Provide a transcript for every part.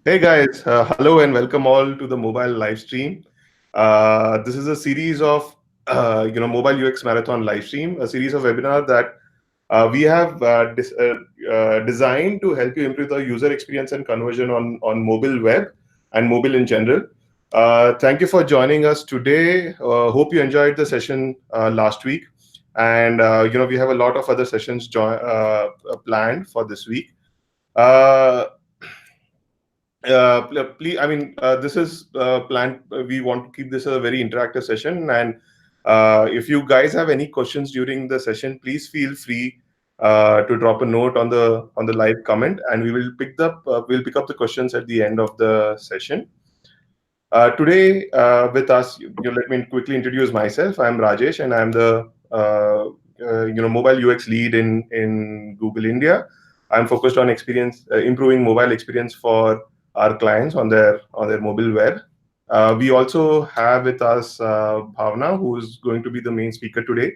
Hey guys, hello and welcome all to the mobile live stream. This is a series of mobile UX marathon live stream, a series of webinar that we have designed to help you improve the user experience and conversion on mobile web and mobile in general. Thank you for joining us today. Hope you enjoyed the session last week, and we have a lot of other sessions planned for this week. Please, this is planned. We want to keep this a very interactive session, and if you guys have any questions during the session, please feel free to drop a note on the live comment, and we'll pick up the questions at the end of the session. Today with us, let me quickly introduce myself. I'm Rajesh, and I'm the mobile UX lead in Google India. I'm focused on improving mobile experience for our clients on their mobile web. We also have with us Bhavna, who is going to be the main speaker today.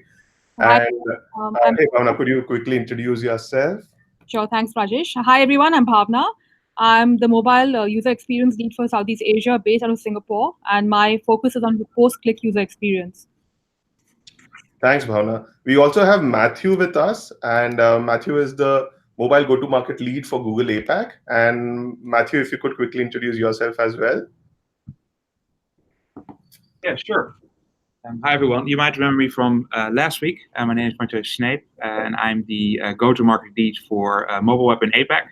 Hi, And I'm hey, Bhavna, could you quickly introduce yourself? sure. Thanks, Rajesh. Hi, everyone. I'm Bhavna. I'm the mobile user experience lead for Southeast Asia, based out of Singapore, and my focus is on the post-click user experience. Thanks, Bhavna. We also have Matthew with us, and Matthew is the mobile go-to-market lead for Google APAC. And Matthew, if you could quickly introduce yourself as well. Yeah, sure. Hi, everyone. You might remember me from last week. My name is Matthew Snape, and I'm the go-to-market lead for mobile web in APAC.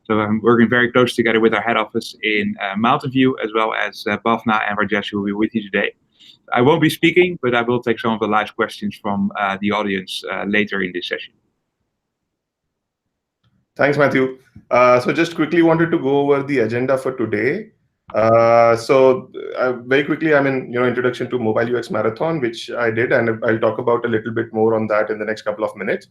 So I'm working very close together with our head office in Mountain View, as well as Bhavna and Rajesh, who will be with you today. I won't be speaking, but I will take some of the live questions from the audience later in this session. Thanks, Matthew. So just quickly wanted to go over the agenda for today. Very quickly, introduction to Mobile UX Marathon, which I did, and I'll talk about a little bit more on that in the next couple of minutes.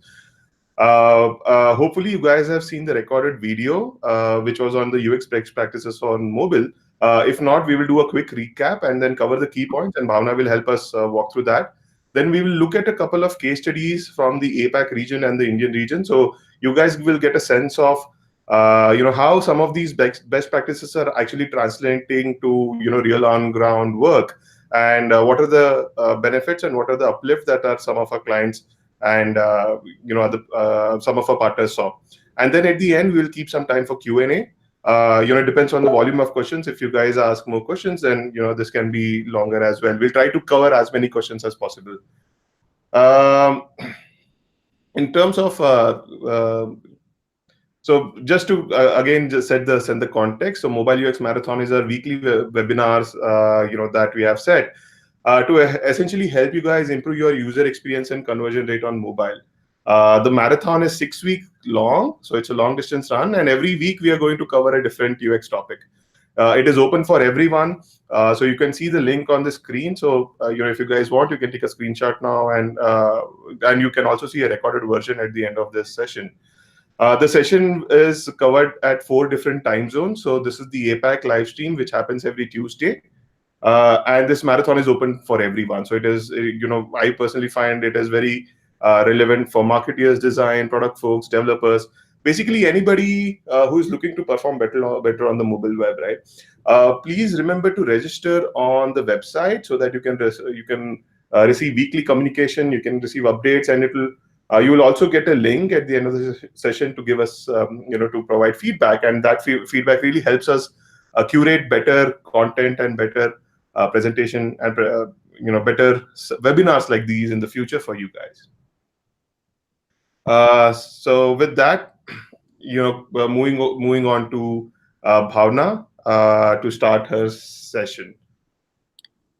Hopefully, you guys have seen the recorded video, which was on the UX best practices on mobile. If not, we will do a quick recap and then cover the key points, and Bhavna will help us walk through that. Then we will look at a couple of case studies from the APAC region and the Indian region. So you guys will get a sense of how some of these best practices are actually translating to real on ground work, and what are the benefits and what are the uplift that are some of our clients and some of our partners saw. And then at the end, we will keep some time for Q&A. It depends on the volume of questions. If you guys ask more questions, then this can be longer as well. We'll try to cover as many questions as possible. In terms of so just to again just set the context. So Mobile UX Marathon is our weekly webinars that we have set to essentially help you guys improve your user experience and conversion rate on mobile. The marathon is 6 weeks long, so it's a long distance run, and every week we are going to cover a different UX topic. It is open for everyone, so you can see the link on the screen. So if you guys want, you can take a screenshot now, and you can also see a recorded version at the end of this session. The session is covered at 4 different time zones. So this is the APAC live stream, which happens every Tuesday. And this marathon is open for everyone. So it is, I personally find it is very relevant for marketeers, design, product folks, developers, basically anybody who is looking to perform better on the mobile web, right? Please remember to register on the website so that you can receive weekly communication, you can receive updates, and you will also get a link at the end of the session to give us, to provide feedback, and that feedback really helps us curate better content and better presentation and better webinars like these in the future for you guys. So with that, moving on to Bhavna to start her session.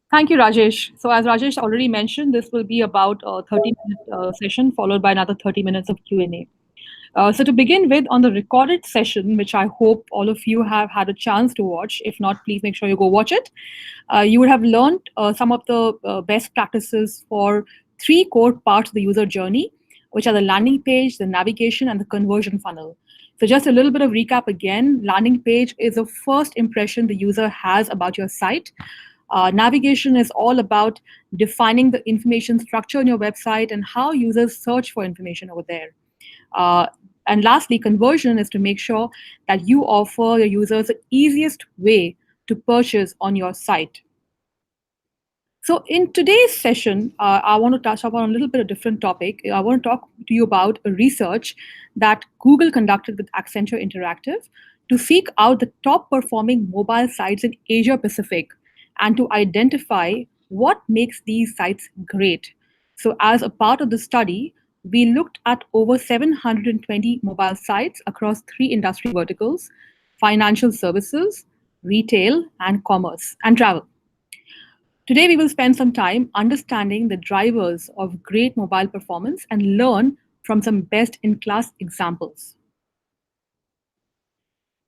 Thank you, Rajesh. So as Rajesh already mentioned, this will be about a 30-minute session followed by another 30 minutes of Q&A. So to begin with, on the recorded session, which I hope all of you have had a chance to watch, if not, please make sure you go watch it. You would have learned some of the best practices for 3 core parts of the user journey, which are the landing page, the navigation, and the conversion funnel. So just a little bit of recap again. Landing page is the first impression the user has about your site. Navigation is all about defining the information structure on your website and how users search for information over there. And lastly, conversion is to make sure that you offer your users the easiest way to purchase on your site. So in today's session, I want to touch upon a little bit of different topic. I want to talk to you about a research that Google conducted with Accenture Interactive to seek out the top performing mobile sites in Asia Pacific and to identify what makes these sites great. So as a part of the study, we looked at over 720 mobile sites across 3 industry verticals: financial services, retail, and commerce, and travel. Today, we will spend some time understanding the drivers of great mobile performance and learn from some best-in-class examples.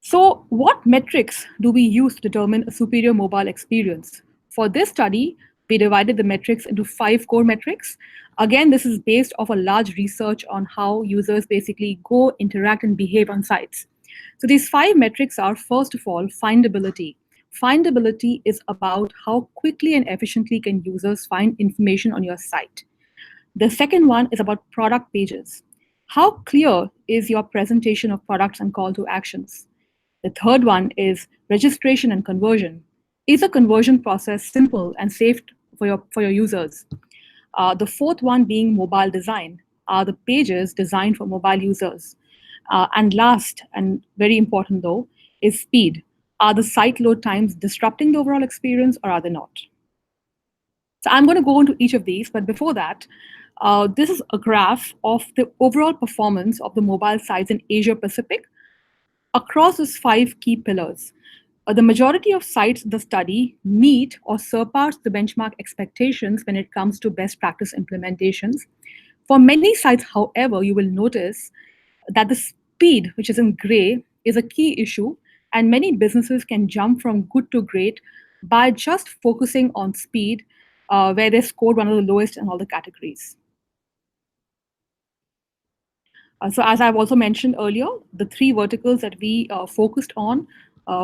So, what metrics do we use to determine a superior mobile experience? For this study, we divided the metrics into 5 core metrics. Again, this is based off a large research on how users basically go, interact, and behave on sites. So these 5 metrics are, first of all, findability. Findability is about how quickly and efficiently can users find information on your site. The second one is about product pages. How clear is your presentation of products and call to actions? The third one is registration and conversion. Is the conversion process simple and safe for your users? The fourth one being mobile design. Are the pages designed for mobile users? And last, and very important though, is speed. Are the site load times disrupting the overall experience or are they not? So I'm going to go into each of these, but before that, this is a graph of the overall performance of the mobile sites in Asia Pacific across these 5 key pillars. The majority of sites in the study meet or surpass the benchmark expectations when it comes to best practice implementations. For many sites, however, you will notice that the speed, which is in gray, is a key issue, and many businesses can jump from good to great by just focusing on speed, where they scored one of the lowest in all the categories. So as I've also mentioned earlier, the 3 verticals that we focused on,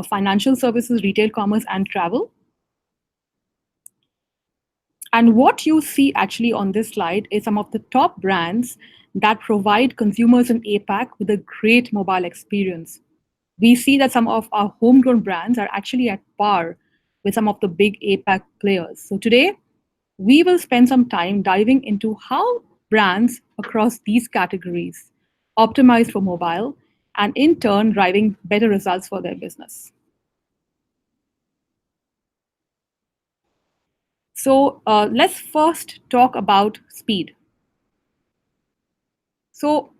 financial services, retail, commerce, and travel. And what you see actually on this slide is some of the top brands that provide consumers in APAC with a great mobile experience. We see that some of our homegrown brands are actually at par with some of the big APAC players. So today, we will spend some time diving into how brands across these categories optimize for mobile and in turn driving better results for their business. So let's first talk about speed. So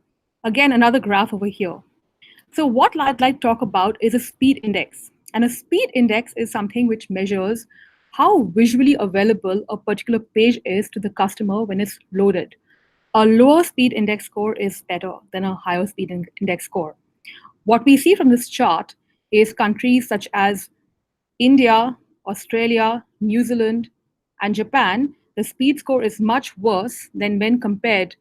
again, another graph over here. So what I'd like to talk about is a speed index. And a speed index is something which measures how visually available a particular page is to the customer when it's loaded. A lower speed index score is better than a higher speed index score. What we see from this chart is countries such as India, Australia, New Zealand, and Japan, the speed score is much worse than when compared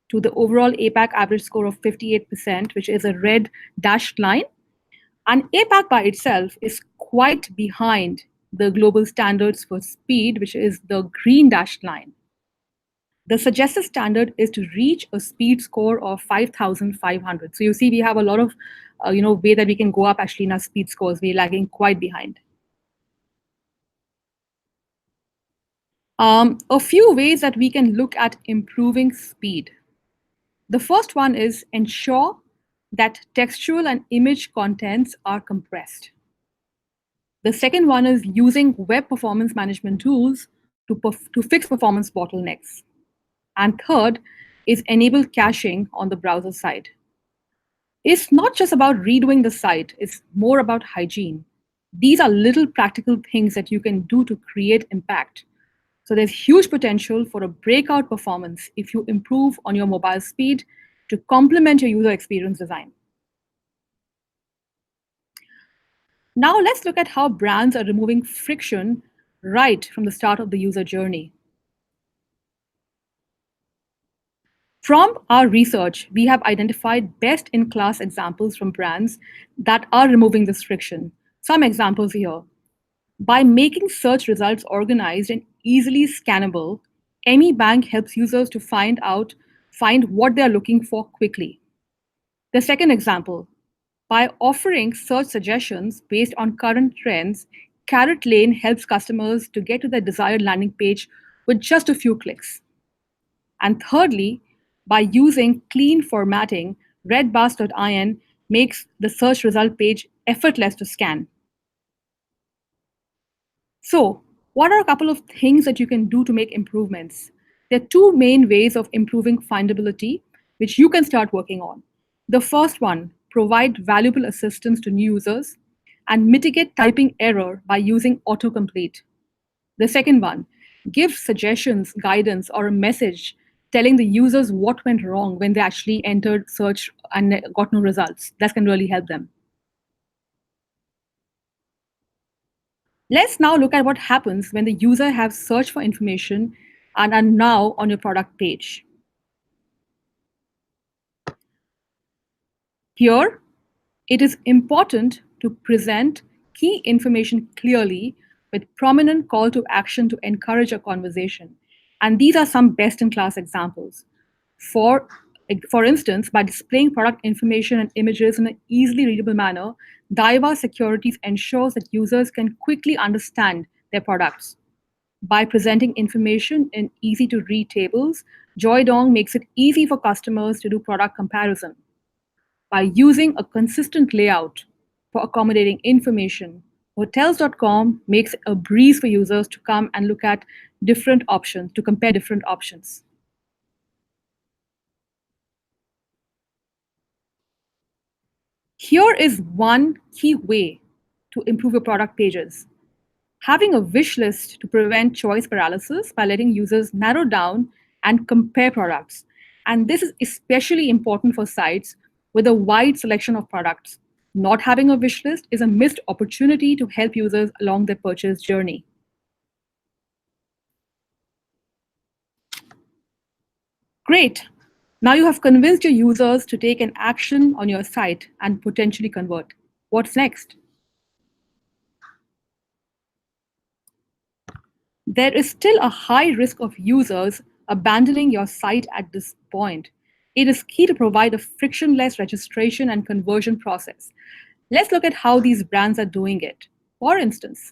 to the overall APAC average score of 58%, which is a red dashed line. And APAC by itself is quite behind the global standards for speed, which is the green dashed line. The suggested standard is to reach a speed score of 5,500. So you see, we have a lot of way that we can go up actually in our speed scores. We're lagging quite behind. A few ways that we can look at improving speed. The first one is ensure that textual and image contents are compressed. The second one is using web performance management tools to fix performance bottlenecks. And third is enable caching on the browser side. It's not just about redoing the site, it's more about hygiene. These are little practical things that you can do to create impact. So there's huge potential for a breakout performance if you improve on your mobile speed to complement your user experience design. Now let's look at how brands are removing friction right from the start of the user journey. From our research, we have identified best-in-class examples from brands that are removing this friction. Some examples here. By making search results organized and easily scannable, ME Bank helps users to find what they're looking for quickly. The second example, by offering search suggestions based on current trends, Carrot Lane helps customers to get to their desired landing page with just a few clicks. And thirdly, by using clean formatting, redbus.in makes the search result page effortless to scan. So, what are a couple of things that you can do to make improvements? There are two main ways of improving findability, which you can start working on. The first one, provide valuable assistance to new users and mitigate typing error by using autocomplete. The second one, give suggestions, guidance, or a message telling the users what went wrong when they actually entered search and got no results. That can really help them. Let's now look at what happens when the user has searched for information and are now on your product page. Here, it is important to present key information clearly with prominent call to action to encourage a conversation. And these are some best-in-class examples. For instance, by displaying product information and images in an easily readable manner, Daiwa Securities ensures that users can quickly understand their products. By presenting information in easy-to-read tables, Joydong makes it easy for customers to do product comparison. By using a consistent layout for accommodating information, Hotels.com makes it a breeze for users to come and look at different options, to compare different options. Here is one key way to improve your product pages. Having a wish list to prevent choice paralysis by letting users narrow down and compare products. And this is especially important for sites with a wide selection of products. Not having a wish list is a missed opportunity to help users along their purchase journey. Great. Now you have convinced your users to take an action on your site and potentially convert. What's next? There is still a high risk of users abandoning your site at this point. It is key to provide a frictionless registration and conversion process. Let's look at how these brands are doing it. For instance,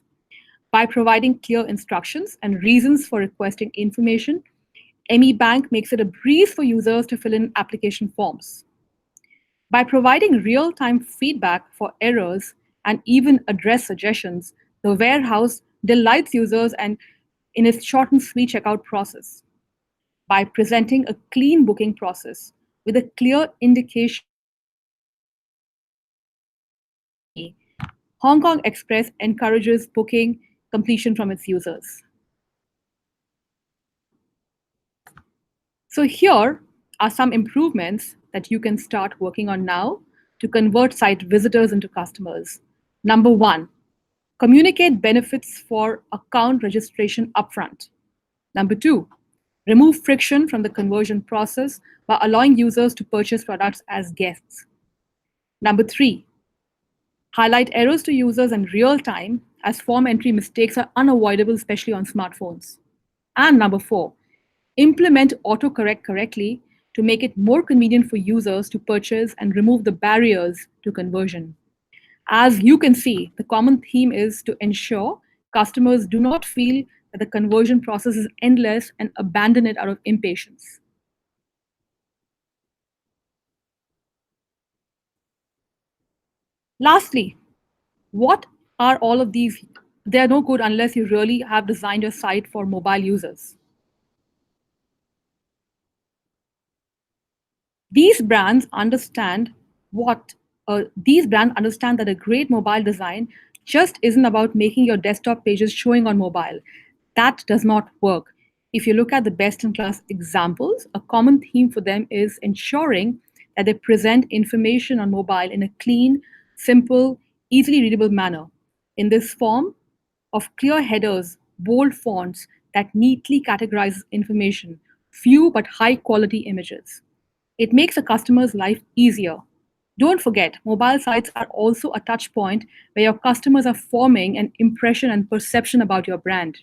by providing clear instructions and reasons for requesting information, ME Bank makes it a breeze for users to fill in application forms. By providing real-time feedback for errors and even address suggestions, the warehouse delights users and in its short and sweet checkout process. By presenting a clean booking process with a clear indication, Hong Kong Express encourages booking completion from its users. So here are some improvements that you can start working on now to convert site visitors into customers. Number one, communicate benefits for account registration upfront. Number two, remove friction from the conversion process by allowing users to purchase products as guests. Number three, highlight errors to users in real time as form entry mistakes are unavoidable, especially on smartphones. And number four, implement autocorrect correctly to make it more convenient for users to purchase and remove the barriers to conversion. As you can see, the common theme is to ensure customers do not feel that the conversion process is endless and abandon it out of impatience. Lastly, what are all of these? They are no good unless you really have designed your site for mobile users. These brands understand that a great mobile design just isn't about making your desktop pages showing on mobile. That does not work. If you look at the best-in-class examples, a common theme for them is ensuring that they present information on mobile in a clean, simple, easily readable manner. In this form of clear headers, bold fonts that neatly categorizes information, few but high-quality images. It makes a customer's life easier. Don't forget, mobile sites are also a touch point where your customers are forming an impression and perception about your brand.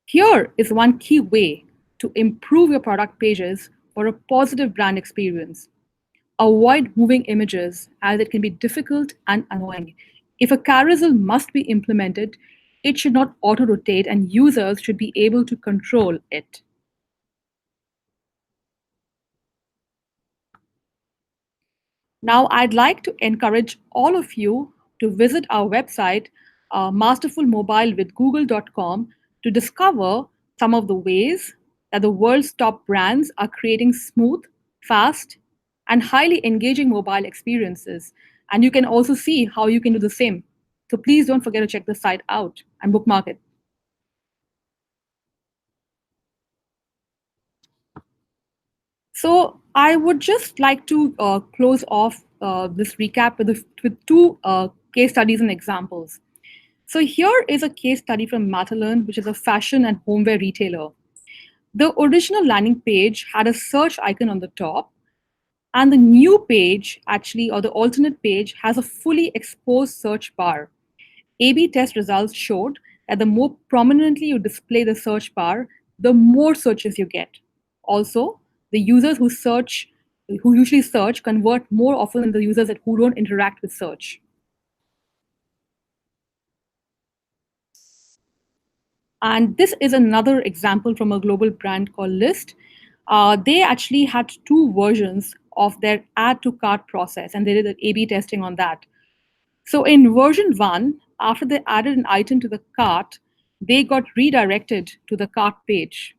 Here is one key way to improve your product pages for a positive brand experience. Avoid moving images as it can be difficult and annoying. If a carousel must be implemented, it should not auto-rotate and users should be able to control it. Now, I'd like to encourage all of you to visit our website, masterfulmobile.with google.com, to discover some of the ways that the world's top brands are creating smooth, fast, and highly engaging mobile experiences. And you can also see how you can do the same. So please don't forget to check the site out and bookmark it. So I would just like to close off this recap with two case studies and examples. So here is a case study from Matalan, which is a fashion and homeware retailer. The original landing page had a search icon on the top, and the new page actually, or the alternate page, has a fully exposed search bar. A/B test results showed that the more prominently you display the search bar, the more searches you get. Also, the users who usually search, convert more often than the users who don't interact with search. And this is another example from a global brand called List. They actually had two versions of their add to cart process, and they did A/B testing on that. So in version 1, after they added an item to the cart, they got redirected to the cart page.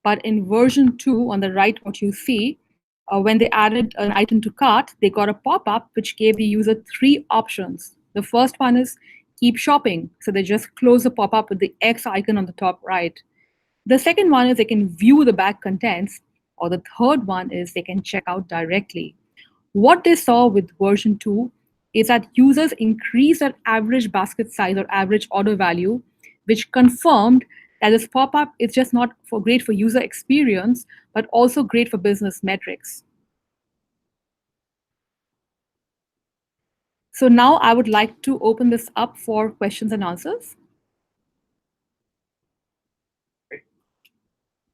But in version 2, on the right, what you see, when they added an item to cart, they got a pop-up which gave the user 3 options. The first one is keep shopping. So they just close the pop-up with the X icon on the top right. The second one is they can view the bag contents, or the third one is they can check out directly. What they saw with version 2 is that users increased their average basket size or average order value, which confirmed that this pop-up is just not great for user experience, but also great for business metrics. So now I would like to open this up for questions and answers.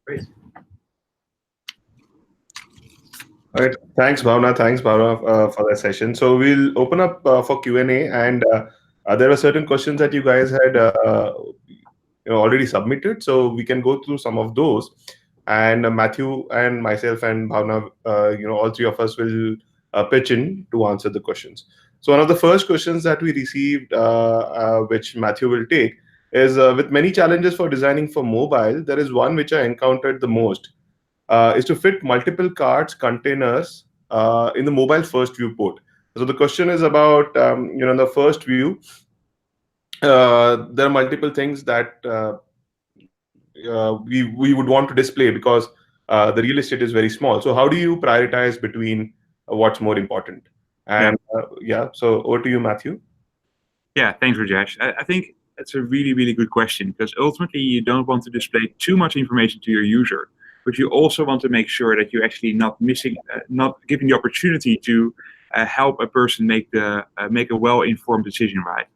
Great. All right. Thanks, Bhavna. Thanks, Bhavna, for that session. So we'll open up for Q&A, and there are certain questions that you guys had already submitted, so we can go through some of those. And Matthew and myself and Bhavna, all three of us will pitch in to answer the questions. So one of the first questions that we received, which Matthew will take, is with many challenges for designing for mobile, there is one which I encountered the most. Is to fit multiple carts containers in the mobile first viewport. So the question is about in the first view, there are multiple things that we would want to display because the real estate is very small. So how do you prioritize between what's more important? And so over to you, Matthew. Yeah, thanks, Rajesh. I think that's a really, really good question, because ultimately you don't want to display too much information to your user, but you also want to make sure that you're actually not giving the opportunity to help a person make a well-informed decision, right?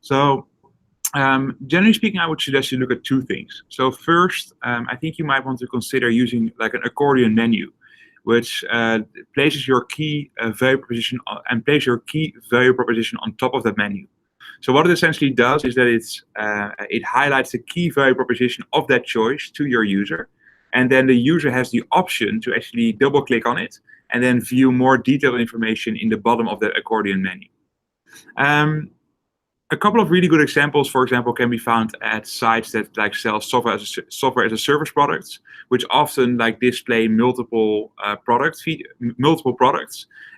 So generally speaking, I would suggest you look at two things. So first, I think you might want to consider using like an accordion menu, which places your key value proposition on top of that menu. So what it essentially does is that it highlights the key value proposition of that choice to your user. And then the user has the option to actually double click on it and then view more detailed information in the bottom of that accordion menu. A couple of really good examples, for example, can be found at sites that like sell software as a service products, which often like display multiple products,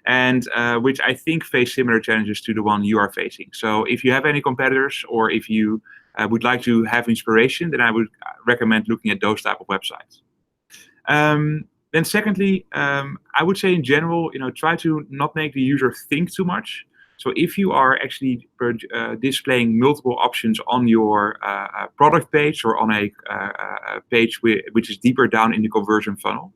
and which I think face similar challenges to the one you are facing. So if you have any competitors, or if you would like to have inspiration, then I would recommend looking at those type of websites. Then secondly, I would say in general, try to not make the user think too much. So if you are actually displaying multiple options on your product page or on a page which is deeper down in the conversion funnel,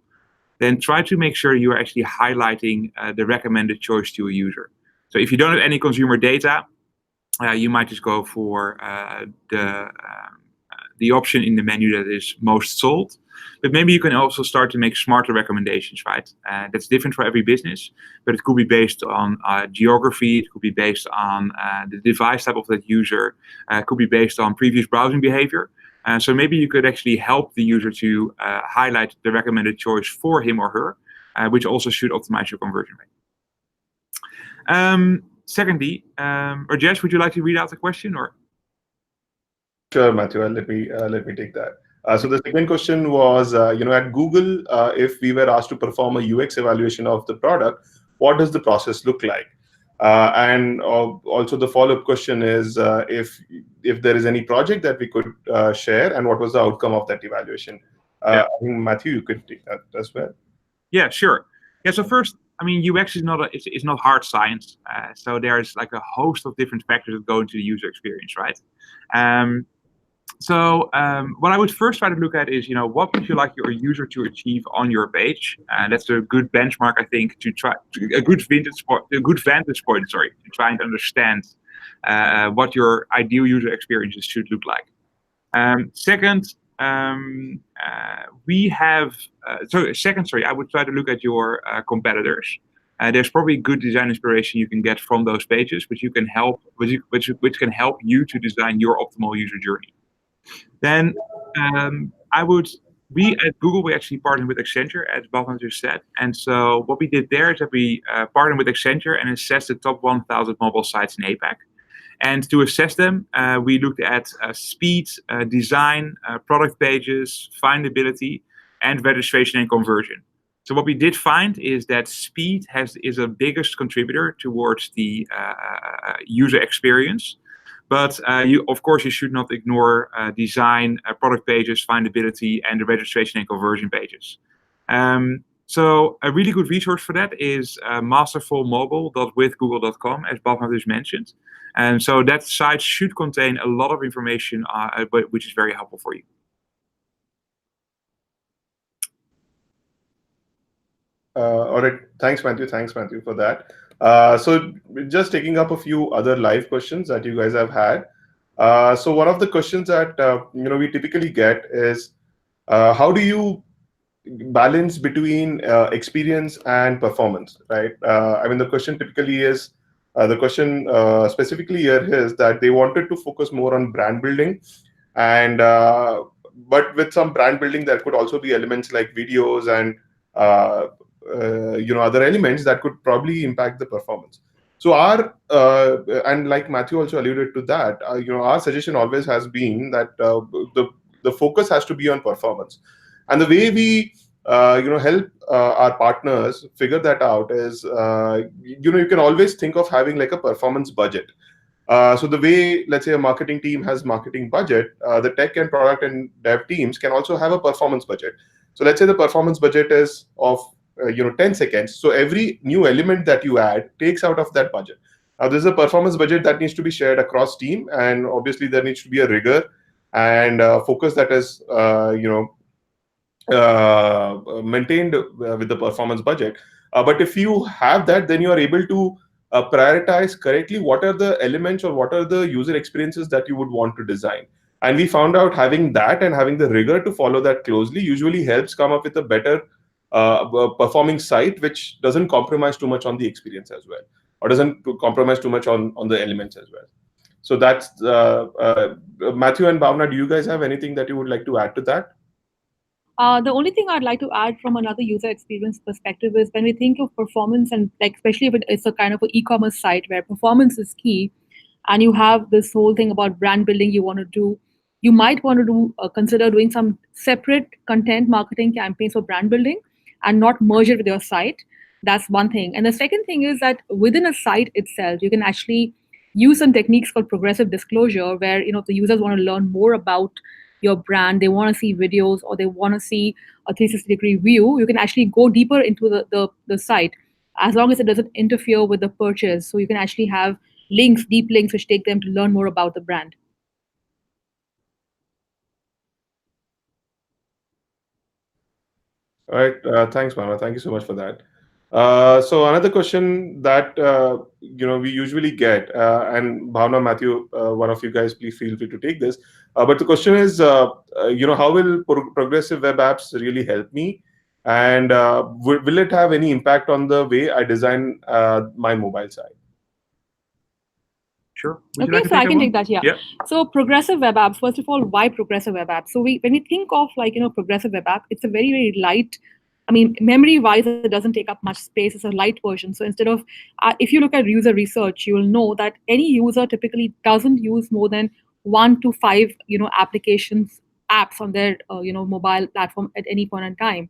then try to make sure you're actually highlighting the recommended choice to a user. So if you don't have any consumer data, you might just go for the the option in the menu that is most sold. But maybe you can also start to make smarter recommendations, right? That's different for every business, but it could be based on geography, it could be based on the device type of that user, it could be based on previous browsing behavior. So maybe you could actually help the user to highlight the recommended choice for him or her, which also should optimize your conversion rate. Secondly, Rajesh, would you like to read out the question, or? Sure, Matthew. Let me take that. So the second question was, at Google, if we were asked to perform a UX evaluation of the product, what does the process look like? And also the follow-up question is, if there is any project that we could share, and what was the outcome of that evaluation? I think Matthew, you could take that as well. Yeah, sure. Yeah. So first, I mean, UX is not it's not hard science. So there's like a host of different factors that go into the user experience, right? What I would first try to look at is, what would you like your user to achieve on your page? And that's a good benchmark, I think, to try a good vantage point, to try and understand what your ideal user experiences should look like. Second, I would try to look at your competitors. There's probably good design inspiration you can get from those pages, which can help you to design your optimal user journey. Then we at Google, we actually partnered with Accenture, as Balkan just said. And so what we did there is that we partnered with Accenture and assessed the top 1,000 mobile sites in APAC. And to assess them, we looked at speed, design, product pages, findability, and registration and conversion. So what we did find is that speed is the biggest contributor towards the user experience. But of course, you should not ignore design, product pages, findability, and the registration and conversion pages. So a really good resource for that is masterfulmobile.withgoogle.com, as Balkan just mentioned. And so that site should contain a lot of information, which is very helpful for you. All right. Thanks, Matthew, for that. So just taking up a few other live questions that you guys have had. So one of the questions that we typically get is, how do you balance between experience and performance, right? I mean, the question typically is, specifically here is that they wanted to focus more on brand building, and but with some brand building, there could also be elements like videos and other elements that could probably impact the performance. So and like Matthew also alluded to that, our suggestion always has been that the focus has to be on performance. And the way we help our partners figure that out is, you can always think of having like a performance budget. So the way, let's say, a marketing team has marketing budget, the tech and product and dev teams can also have a performance budget. So let's say the performance budget is of 10 seconds. So every new element that you add takes out of that budget. Now there's a performance budget that needs to be shared across team, and obviously there needs to be a rigor and focus that is maintained with the performance budget. But if you have that, then you are able to prioritize correctly what are the elements or what are the user experiences that you would want to design. And we found out having that and having the rigor to follow that closely usually helps come up with a better performing site, which doesn't compromise too much on the experience as well, or doesn't compromise too much on the elements as well. So that's Matthew and Bhavna, do you guys have anything that you would like to add to that? The only thing I'd like to add from another user experience perspective is when we think of performance, and like especially if it's a kind of an e-commerce site where performance is key, and you have this whole thing about brand building you want to do, you might want to consider doing some separate content marketing campaigns for brand building and not merge it with your site. That's one thing. And the second thing is that within a site itself, you can actually use some techniques called progressive disclosure, where if the users want to learn more about your brand, they want to see videos, or they want to see a 360-degree view, you can actually go deeper into the site, as long as it doesn't interfere with the purchase. So you can actually have links, deep links, which take them to learn more about the brand. All right. Thanks, Mama. Thank you so much for that. So another question that we usually get, and Bhavna, Matthew, one of you guys, please feel free to take this. But the question is, how will progressive web apps really help me, and will it have any impact on the way I design my mobile site? Sure. Would you Okay, like to so I take can that take one? that. Yeah. Yeah. So progressive web apps. First of all, why progressive web apps? So when we think of progressive web app, it's a very very light. I mean, memory wise, it doesn't take up much space. It's a light version. So instead of, if you look at user research, you will know that any user typically doesn't use more than 1 to 5 applications apps on their mobile platform at any point in time.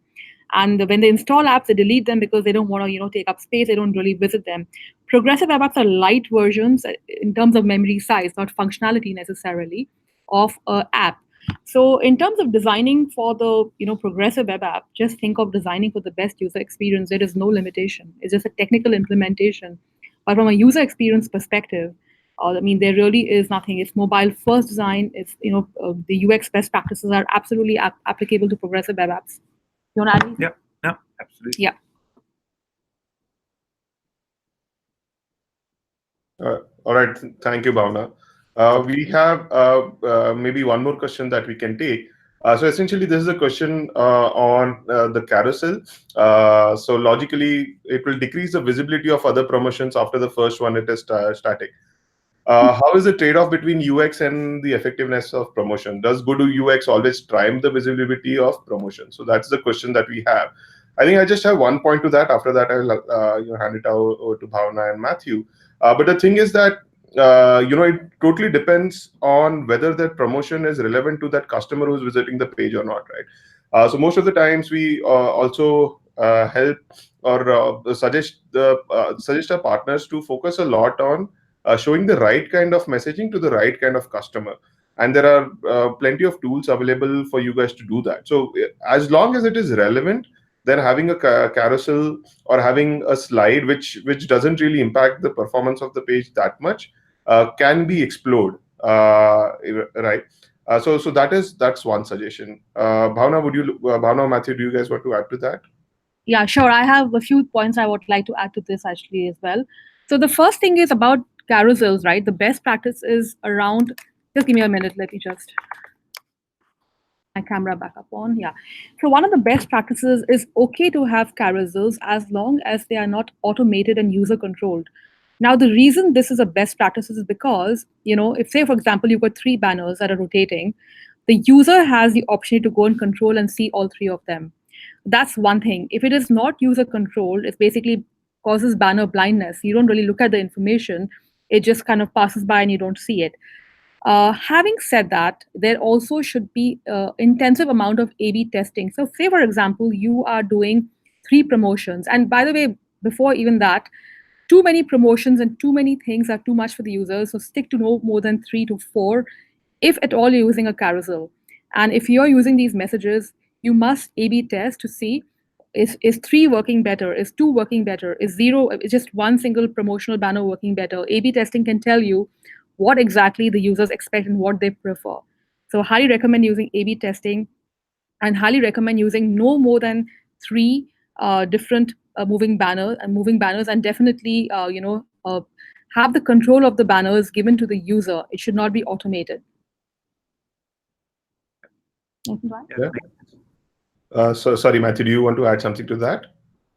And when they install apps, they delete them because they don't want to take up space. They don't really visit them. Progressive web apps are light versions in terms of memory size, not functionality necessarily, of an app. So in terms of designing for the progressive web app, just think of designing for the best user experience. There is no limitation. It's just a technical implementation. But from a user experience perspective, I mean, there really is nothing. It's mobile first design. It's the UX best practices are absolutely applicable to progressive web apps. You want to add anything? Yeah. No, absolutely. Yeah. All right. Thank you, Bhavna. We have maybe one more question that we can take. So essentially, this is a question on the carousel. So logically, it will decrease the visibility of other promotions after the first one it is static. How is the trade-off between UX and the effectiveness of promotion? Does good UX always triumph the visibility of promotion? So that's the question that we have. I think I just have one point to that. After that, I'll hand it over to Bhavna and Matthew. But the thing is that it totally depends on whether that promotion is relevant to that customer who's visiting the page or not, right? So most of the times we also help or suggest our partners to focus a lot on showing the right kind of messaging to the right kind of customer. And there are plenty of tools available for you guys to do that. So as long as it is relevant, then having a carousel or having a slide which doesn't really impact the performance of the page that much can be explored, right? So that's one suggestion. Bhavna, Matthew, do you guys want to add to that? Yeah, sure. I have a few points I would like to add to this actually as well. So the first thing is about carousels, right? The best practice is around. Just give me a minute. Let me just my camera back up on. Yeah. So one of the best practices is okay to have carousels as long as they are not automated and user controlled. Now, the reason this is a best practice is because, if say, for example, you've got 3 banners that are rotating, the user has the option to go and control and see all 3 of them. That's one thing. If it is not user controlled, it basically causes banner blindness. You don't really look at the information. It just kind of passes by and you don't see it. Having said that, there also should be intensive amount of A/B testing. So, say for example, you are doing 3 promotions, and by the way, before even that, too many promotions and too many things are too much for the users. So, stick to no more than 3 to 4, if at all you're using a carousel. And if you're using these messages, you must A/B test to see is 3 working better, is 2 working better, is just one single promotional banner working better. A/B testing can tell you what exactly the users expect and what they prefer. So highly recommend using A/B testing, and highly recommend using no more than 3 different moving banners, and definitely have the control of the banners given to the user. It should not be automated. Yeah. So sorry, Matthew, do you want to add something to that?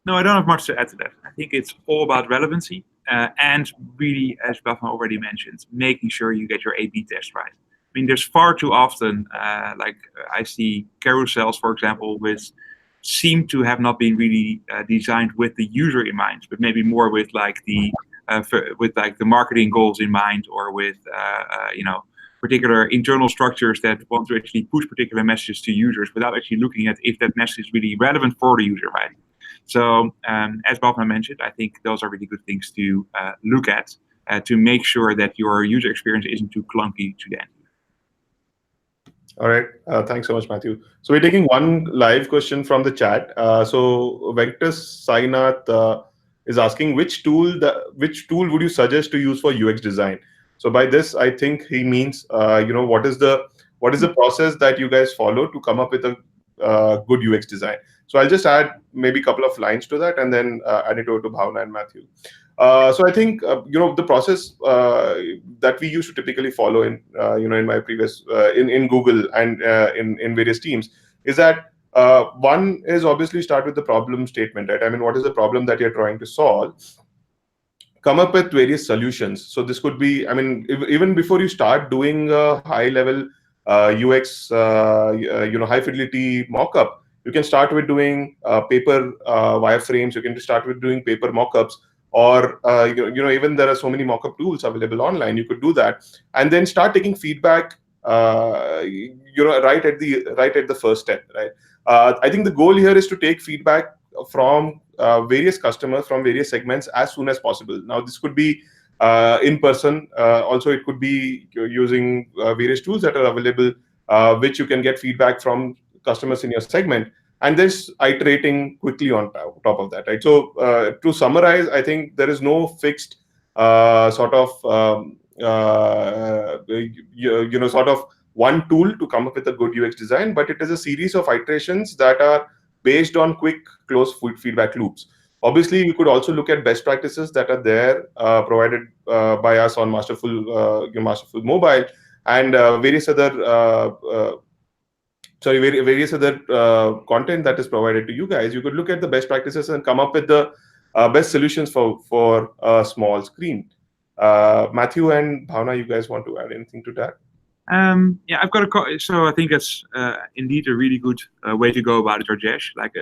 No, I don't have much to add to that. I think it's all about relevancy and really, as Bhavna already mentioned, making sure you get your A/B test right. I mean, there's far too often, I see carousels, for example, seem to have not been really designed with the user in mind, but maybe more with the marketing goals in mind, or with particular internal structures that want to actually push particular messages to users without actually looking at if that message is really relevant for the user, right? So as Bhavna mentioned, I think those are really good things to look at to make sure that your user experience isn't too clunky to the end. All right. Thanks so much, Matthew. So we're taking one live question from the chat. So Venkatas Sainath is asking which tool would you suggest to use for UX design? So by this, I think he means what is the process that you guys follow to come up with a good UX design? So I'll just add maybe a couple of lines to that, and then add it over to Bhavna and Matthew. So I think the process that we used to typically follow in my previous in Google and in various teams is that one is obviously start with the problem statement, right? I mean, what is the problem that you're trying to solve? Come up with various solutions. So this could be, I mean, even before you start doing a high level UX, high fidelity mockup, you can start with doing paper wireframes. You can start with doing paper mockups, or even there are so many mockup tools available online. You could do that, and then start taking feedback. Right at the first step, right? I think the goal here is to take feedback from various customers from various segments as soon as possible. Now, this could be in person. Also, it could be using various tools that are available, which you can get feedback from customers in your segment, and then iterating quickly on top of that, right? So, to summarize, I think there is no fixed sort of sort of one tool to come up with a good UX design, but it is a series of iterations that are based on quick, close feedback loops. Obviously, you could also look at best practices that are there, provided by us on Masterful Mobile, and various other content that is provided to you guys. You could look at the best practices and come up with the best solutions for a small screen. Matthew and Bhavna, you guys want to add anything to that? Yeah, I've got so I think that's indeed a really good way to go about it, Rajesh. Like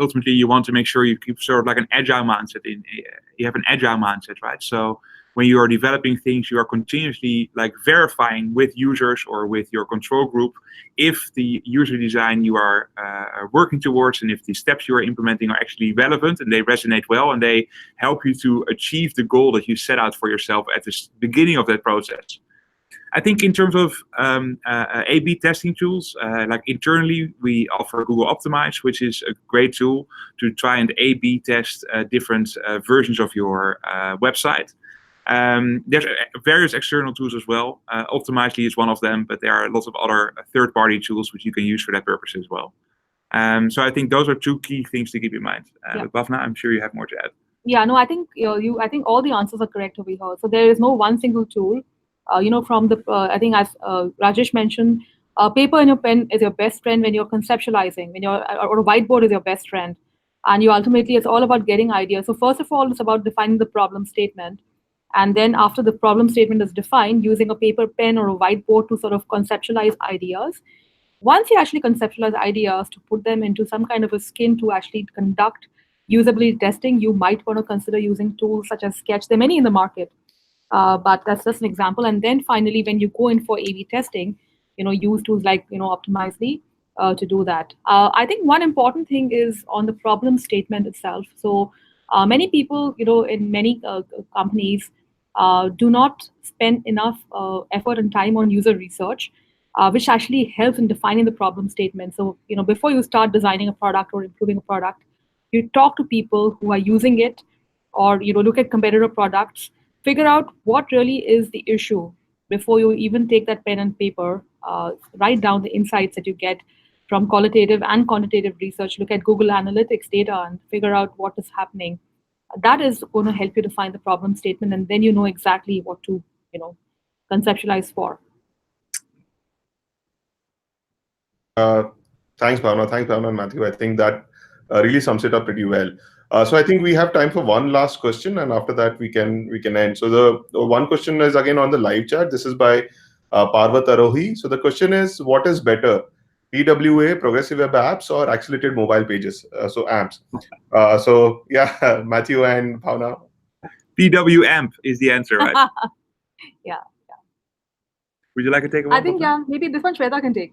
ultimately, you want to make sure you keep sort of like an agile mindset. You have an agile mindset, right? So when you are developing things, you are continuously like verifying with users or with your control group if the user design you are working towards and if the steps you are implementing are actually relevant and they resonate well and they help you to achieve the goal that you set out for yourself at the beginning of that process. I think in terms of A/B testing tools, like internally, we offer Google Optimize, which is a great tool to try and A/B test different versions of your website. There's various external tools as well. Optimizely is one of them, but there are lots of other third-party tools which you can use for that purpose as well. So I think those are two key things to keep in mind. But Bhavna, I'm sure you have more to add. Yeah, no, I think I think all the answers are correct over here. So there is no one single tool. From the I think as Rajesh mentioned, paper and your pen is your best friend when you're conceptualizing. Or a whiteboard is your best friend, and ultimately it's all about getting ideas. So first of all, it's about defining the problem statement, and then after the problem statement is defined, using a paper, pen, or a whiteboard to sort of conceptualize ideas. Once you actually conceptualize ideas, to put them into some kind of a skin to actually conduct usability testing, you might want to consider using tools such as Sketch. There are many in the market, but that's just an example. And then finally, when you go in for A/B testing, use tools like Optimizely to do that. I think one important thing is on the problem statement itself. So many people, in many companies, do not spend enough effort and time on user research, which actually helps in defining the problem statement. So before you start designing a product or improving a product, you talk to people who are using it, or look at competitor products, figure out what really is the issue before you even take that pen and paper. Write down the insights that you get from qualitative and quantitative research. Look at Google Analytics data and figure out what is happening. That is going to help you define the problem statement, and then you know exactly what to conceptualize for. Thanks, Bhavna and Matthew. I think that really sums it up pretty well. So I think we have time for one last question, and after that we can end. So the one question is again on the live chat. This is by Parvat Arohi. So the question is, what is better, PWA, progressive web apps, or accelerated mobile pages? So AMPs. So yeah, Matthew and Bhavna. PWAMP is the answer, right? Yeah. Would you like to take one? I think maybe this one Shweta can take.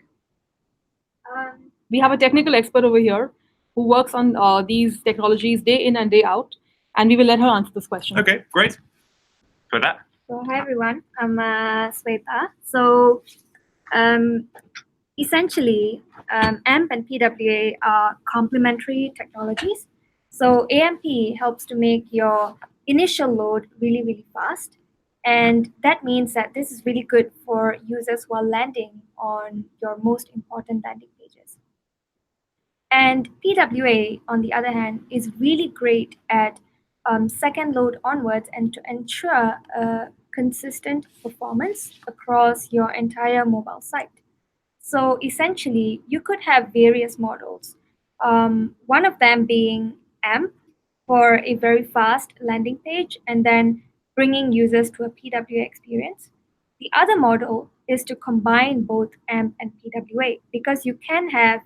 We have a technical expert over here who works on these technologies day in and day out, and we will let her answer this question. Okay, great. For that. So hi everyone, I'm Sweta. So essentially, AMP and PWA are complementary technologies. So AMP helps to make your initial load really, really fast. And that means that this is really good for users who are landing on your most important landing pages. And PWA, on the other hand, is really great at second load onwards and to ensure consistent performance across your entire mobile site. So essentially, you could have various models. One of them being AMP for a very fast landing page and then bringing users to a PWA experience. The other model is to combine both AMP and PWA because you can have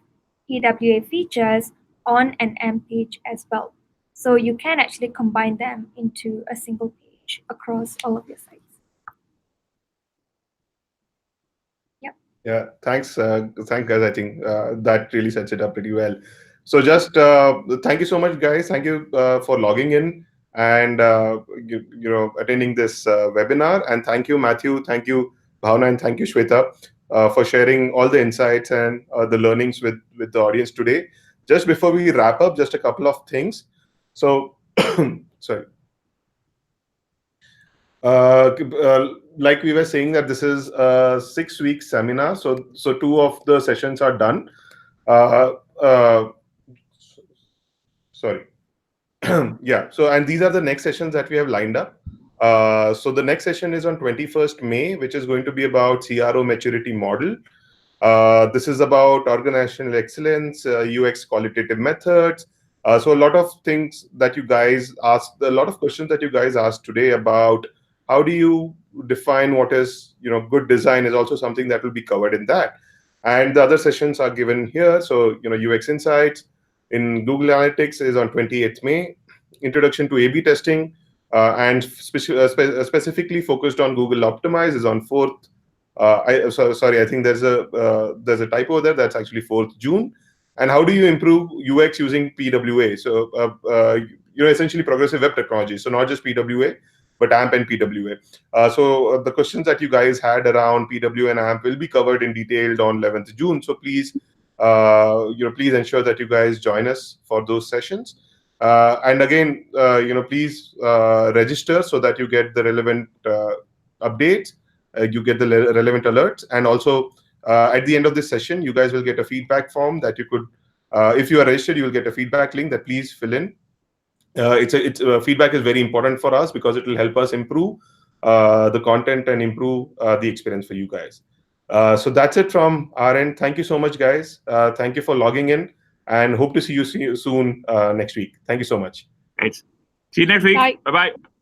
PWA features on an AMP page as well. So you can actually combine them into a single page across all of your sites. Yeah, thanks, guys. I think that really sets it up pretty well. So just thank you so much, guys. Thank you for logging in and attending this webinar. And thank you, Matthew. Thank you, Bhavna, and thank you, Shweta, for sharing all the insights and the learnings with the audience today. Just before we wrap up, just a couple of things. So, sorry. Like we were saying that this is a 6-week seminar, so 2 of the sessions are done. Sorry. Yeah. So and these are the next sessions that we have lined up. So the next session is on 21st May, which is going to be about CRO maturity model. This is about organizational excellence, UX qualitative methods. So a lot of things that you guys asked, a lot of questions that you guys asked today about how do you define what is good design is also something that will be covered in that. And the other sessions are given here. So UX insights in Google Analytics is on 28th May. Introduction to A/B testing and specifically focused on Google Optimize is on 4th. Sorry, I think there's a typo there. That's actually 4th June. And how do you improve UX using PWA? So essentially progressive web technology. So not just PWA, but AMP and PWA. So the questions that you guys had around PWA and AMP will be covered in detail on 11th June. So please, please ensure that you guys join us for those sessions. And again, please register so that you get the relevant updates. You get the relevant alerts, and also at the end of this session, you guys will get a feedback form that you could, if you are registered, you will get a feedback link that please fill in. Feedback is very important for us because it will help us improve the content and improve the experience for you guys. So that's it from our end. Thank you so much, guys. Thank you for logging in, and hope to see you soon next week. Thank you so much. Great. See you next week. Bye. Bye-bye.